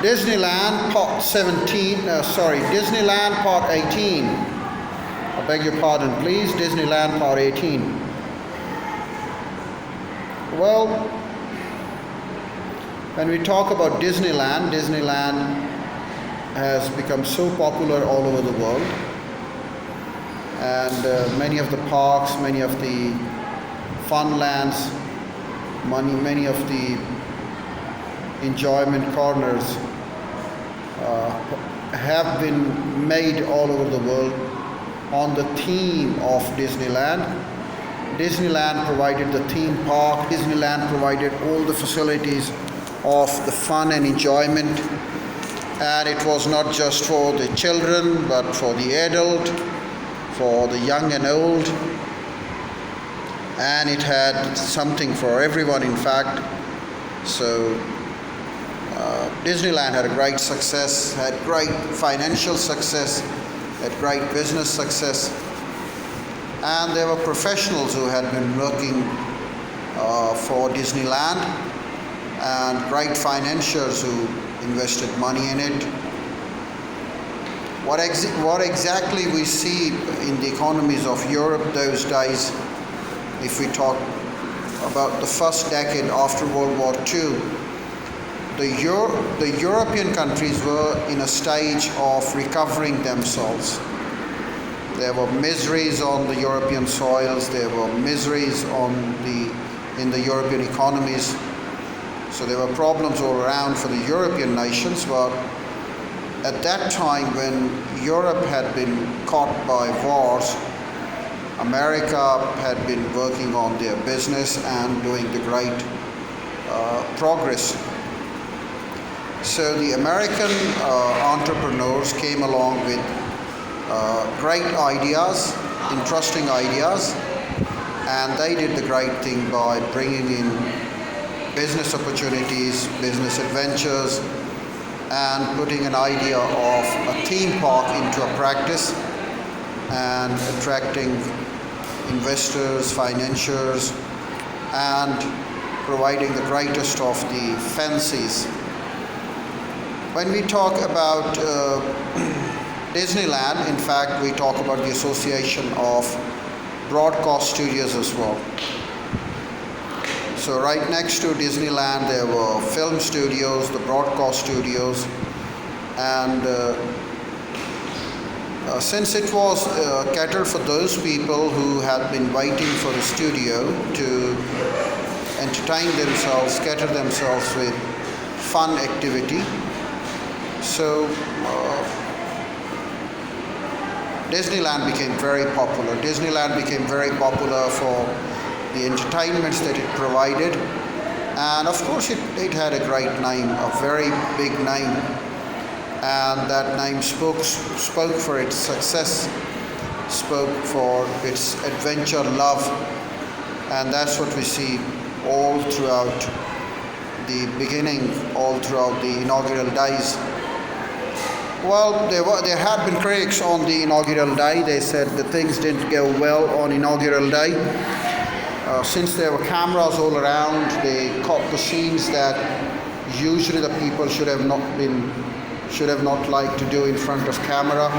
Disneyland Part 18. I beg your pardon, please. Disneyland Part 18. Well, when we talk about Disneyland, Disneyland has become so popular all over the world. And many of the parks, many of the fun lands, many of the enjoyment corners have been made all over the world on the theme of Disneyland. Disneyland provided the theme park. Disneyland provided all the facilities of the fun and enjoyment. And it was not just for the children, but for the adult, for the young and old. And it had something for everyone, in fact. So Disneyland had a great success, had great financial success, had great business success, and there were professionals who had been working for Disneyland, and great financiers who invested money in it. What exactly we see in the economies of Europe those days, if we talk about the first decade after World War II, the European countries were in a stage of recovering themselves. There were miseries on the European soils, there were miseries in the European economies. So there were problems all around for the European nations, but at that time when Europe had been caught by wars, America had been working on their business and doing the great progress. So the American entrepreneurs came along with great ideas, interesting ideas, and they did the great thing by bringing in business opportunities, business adventures, and putting an idea of a theme park into a practice and attracting investors, financiers, and providing the greatest of the fancies. When we talk about Disneyland, in fact, we talk about the association of broadcast studios as well. So right next to Disneyland, there were film studios, the broadcast studios, and since it was catered for those people who had been waiting for the studio to entertain themselves, cater themselves with fun activity, so Disneyland became very popular. Disneyland became very popular for the entertainments that it provided, and of course it had a great name, a very big name, and that name spoke for its success, spoke for its adventure love, and that's what we see all throughout the beginning, all throughout the inaugural days. Well, there had been critics on the inaugural day. They said that things didn't go well on inaugural day. Since there were cameras all around, they caught the scenes that usually the people should have not liked to do in front of camera.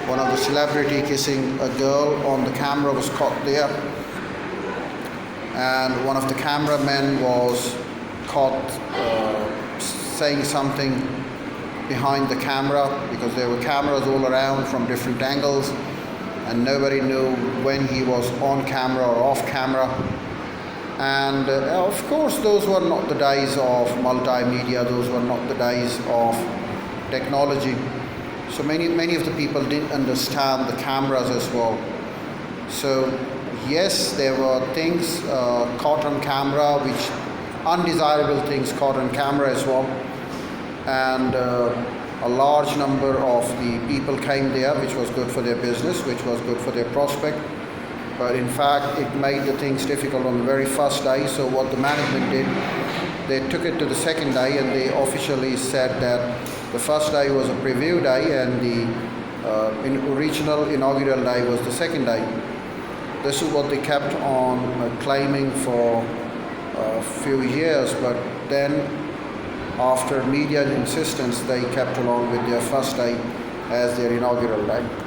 One of the celebrity kissing a girl on the camera was caught there, and one of the cameramen was caught saying something behind the camera, because there were cameras all around from different angles, and nobody knew when he was on camera or off camera. And of course, those were not the days of multimedia, those were not the days of technology. So many of the people didn't understand the cameras as well. So yes, there were things caught on camera, which undesirable things caught on camera as well. And a large number of the people came there, which was good for their business, which was good for their prospect. But in fact, it made the things difficult on the very first day. So what the management did, they took it to the second day, and they officially said that the first day was a preview day, and the original inaugural day was the second day. This is what they kept on claiming for a few years, but then after media insistence, they kept along with their first day as their inaugural day.